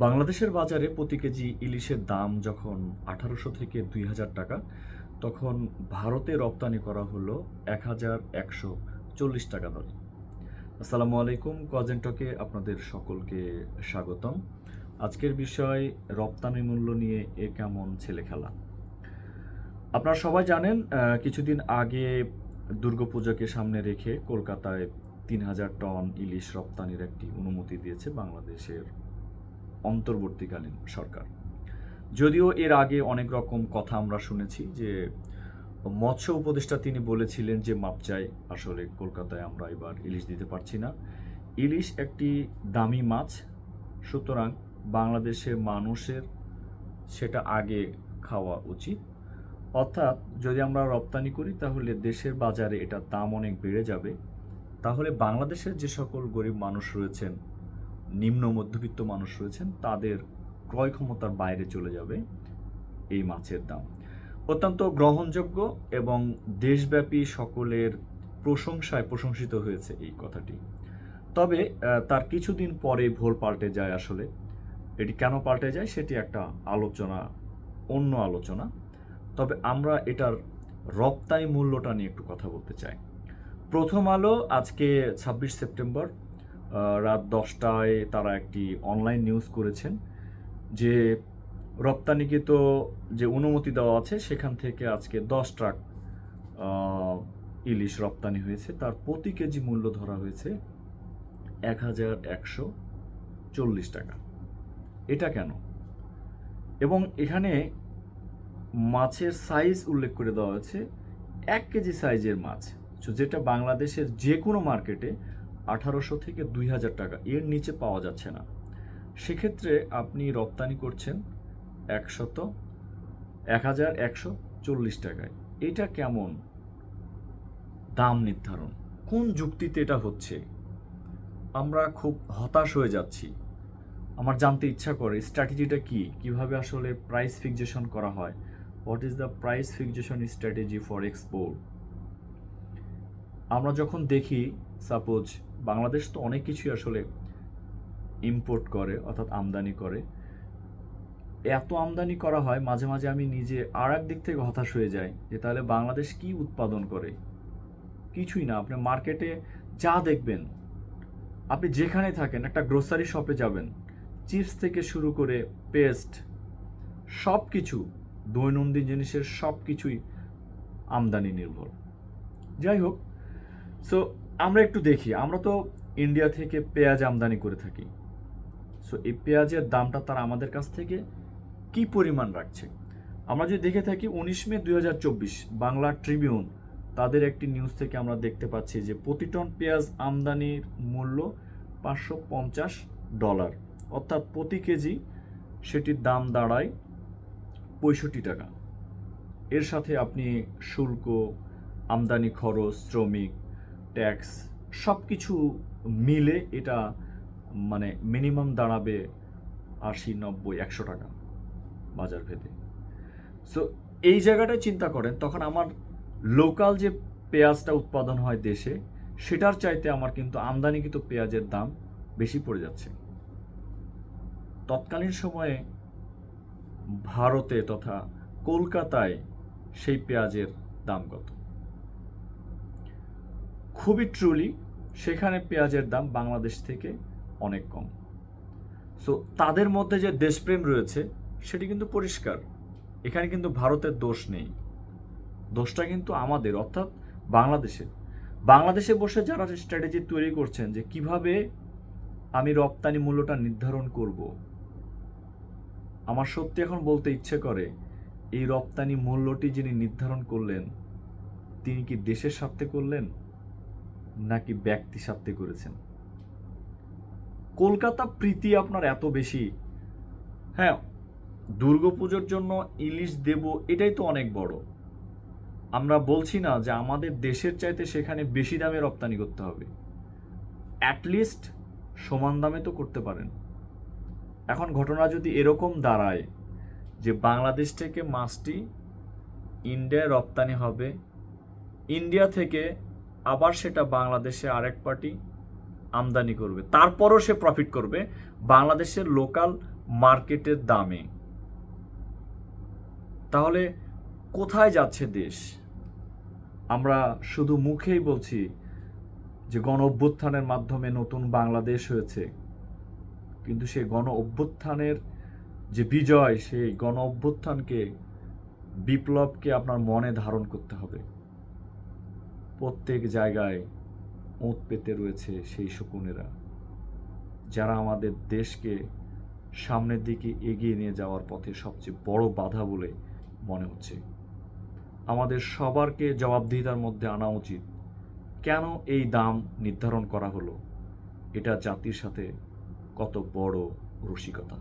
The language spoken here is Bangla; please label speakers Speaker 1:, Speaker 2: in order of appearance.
Speaker 1: বাংলাদেশের বাজারে প্রতি কেজি ইলিশের দাম যখন ১৮০০ থেকে ২,০০০ টাকা, তখন ভারতে রপ্তানি করা হলো ১,১৪০ টাকা দরে। আসসালামু আলাইকুম, কজেন্টকে আপনাদের সকলকে স্বাগতম। আজকের বিষয় রপ্তানি মূল্য নিয়ে এ কেমন ছেলে খেলা। আপনারা সবাই জানেন, কিছুদিন আগে দুর্গাপূজাকে সামনে রেখে কলকাতায় ৩,০০০ টন ইলিশ রপ্তানির একটি অনুমতি দিয়েছে বাংলাদেশের অন্তর্বর্তীকালীন সরকার। যদিও এর আগে অনেক রকম কথা আমরা শুনেছি যে মৎস্য উপদেষ্টা তিনি বলেছিলেন যে মাপ চাই, আসলে কলকাতায় আমরা এবার ইলিশ দিতে পারছি না। ইলিশ একটি দামি মাছ, সুতরাং বাংলাদেশের মানুষের সেটা আগে খাওয়া উচিত। অর্থাৎ যদি আমরা রপ্তানি করি তাহলে দেশের বাজারে এটার দাম অনেক বেড়ে যাবে। তাহলে বাংলাদেশের যে সকল গরিব মানুষ রয়েছেন, নিম্ন মধ্যবিত্ত মানুষ রয়েছেন, তাদের ক্রয় ক্ষমতার বাইরে চলে যাবে এই মাছের দাম। অত্যন্ত গ্রহণযোগ্য এবং দেশব্যাপী সকলের প্রশংসায় প্রশংসিত হয়েছে এই কথাটি। তবে তার কিছুদিন পরে ভোল পাল্টে যায়। আসলে এটি কেন পাল্টে যায় সেটি একটা আলোচনা, অন্য আলোচনা। তবে আমরা এটার রপ্তানি মূল্যটা নিয়ে একটু কথা বলতে চাই। প্রথম আলো আজকে ২৬ সেপ্টেম্বর রাত ১০টায় তারা একটি অনলাইন নিউজ করেছেন যে রপ্তানিকৃত যে অনুমতি দেওয়া আছে সেখান থেকে আজকে ১০ ট্রাক ইলিশ রপ্তানি হয়েছে। তার প্রতি কেজি মূল্য ধরা হয়েছে ১,১৪০ টাকা। এটা কেন? এবং এখানে মাছের সাইজ উল্লেখ করে দেওয়া হয়েছে ১ কেজি সাইজের মাছ, যেটা বাংলাদেশের যে কোনো মার্কেটে ১৮০০ থেকে ২,০০০ টাকা, এর নিচে পাওয়া যাচ্ছে না। সেক্ষেত্রে আপনি রপ্তানি করছেন ১,১৪০ টাকায়। এটা কেমন দাম নির্ধারণ? কোন যুক্তিতে এটা হচ্ছে? আমরা খুব হতাশ হয়ে যাচ্ছি। আমার জানতে ইচ্ছা করে স্ট্র্যাটেজিটা কি, কিভাবে আসলে প্রাইস ফিক্সেশন করা হয়। What is the price fixation strategy for export? আমরা যখন দেখি, সাপোজ বাংলাদেশ তো অনেক কিছুই আসলে ইম্পোর্ট করে, অর্থাৎ আমদানি করে। এত আমদানি করা হয়, মাঝে মাঝে আমি নিজে আর এক দিক থেকে হতাশ হয়ে যাই যে তাহলে বাংলাদেশ কি উৎপাদন করে? কিছুই না। আপনি মার্কেটে যা দেখবেন, আপনি যেখানে থাকেন, একটা গ্রোসারি শপে যাবেন, চিপস থেকে শুরু করে পেস্ট, সব কিছু, দৈনন্দিন জিনিসের সব কিছুই আমদানি নির্ভর। যাই হোক, সো আমরা একটু দেখি, আমরা তো ইন্ডিয়া থেকে পেঁয়াজ আমদানি করে থাকি। সো এই পেঁয়াজের দামটা তারা আমাদের কাছ থেকে কি পরিমাণ রাখছে আমরা যদি দেখে থাকি। ১৯ মে ২০২৪ বাংলা ট্রিবিউন তাদের একটি নিউজ থেকে আমরা দেখতে পাচ্ছি যে প্রতি টন পেঁয়াজ আমদানির মূল্য $৫৫০, অর্থাৎ প্রতি কেজি সেটির দাম দাঁড়ায় ৬৫ টাকা। এর সাথে আপনি শুল্ক, আমদানি খরচ, শ্রমিক, ট্যাক্স সব কিছু মিলে এটা মানে মিনিমাম দাঁড়াবে ৮০, ৯০, ১০০ টাকা বাজার ভেদে। সো এই জায়গাটায় চিন্তা করেন, তখন আমার লোকাল যে পেঁয়াজটা উৎপাদন হয় দেশে, সেটার চাইতে আমার কিন্তু আমদানিকৃত পেঁয়াজের দাম বেশি পড়ে যাচ্ছে। তৎকালীন সময়ে ভারতে তথা কলকাতায় সেই পেঁয়াজের দাম কত? খুবই ট্রুলি সেখানে পেঁয়াজের দাম বাংলাদেশ থেকে অনেক কম। সো তাদের মধ্যে যে দেশপ্রেম রয়েছে সেটি কিন্তু পরিষ্কার। এখানে কিন্তু ভারতের দোষ নেই, দোষটা কিন্তু আমাদের, অর্থাৎ বাংলাদেশে বসে যারা স্ট্র্যাটেজি তৈরি করছেন যে কিভাবে আমি রপ্তানি মূল্যটা নির্ধারণ করব। আমার সত্যি এখন বলতে ইচ্ছে করে, এই রপ্তানি মূল্যটি যিনি নির্ধারণ করলেন তিনি কি দেশের স্বার্থে করলেন নাকি ব্যক্তি স্বার্থে করেছেন? কলকাতা প্রীতি আপনার এত বেশি, হ্যাঁ দুর্গাপুজোর জন্য ইলিশ দেব, এটাই তো অনেক বড়। আমরা বলছি না যে আমাদের দেশের চাইতে সেখানে বেশি দামে রপ্তানি করতে হবে, অ্যাটলিস্ট সমান দামে তো করতে পারেন। এখন ঘটনা যদি এরকম দাঁড়ায় যে বাংলাদেশ থেকে মাছটি ইন্ডিয়ায় রপ্তানি হবে, ইন্ডিয়া থেকে আবার সেটা বাংলাদেশে আরেক পার্টি আমদানি করবে, তারপরও সে প্রফিট করবে, বাংলাদেশের লোকাল মার্কেটের দামে, তাহলে কোথায় যাচ্ছে দেশ? আমরা শুধু মুখেই বলছি যে গণ অভ্যুত্থানের মাধ্যমে নতুন বাংলাদেশ হয়েছে, কিন্তু সেই গণ অভ্যুত্থানের যে বিজয়, সেই গণ অভ্যুত্থানকে, বিপ্লবকে আপনার মনে ধারণ করতে হবে। প্রত্যেক জায়গায় ওঁত পেতে রয়েছে সেই শকুনেরা, যারা আমাদের দেশকে সামনের দিকে এগিয়ে নিয়ে যাওয়ার পথে সবচেয়ে বড় বাধা বলে মনে হচ্ছে। আমাদের সবারকে জবাবদিহিতার মধ্যে আনা উচিত, কেন এই দাম নির্ধারণ করা হলো? এটা জাতির সাথে কত বড় রসিকতা।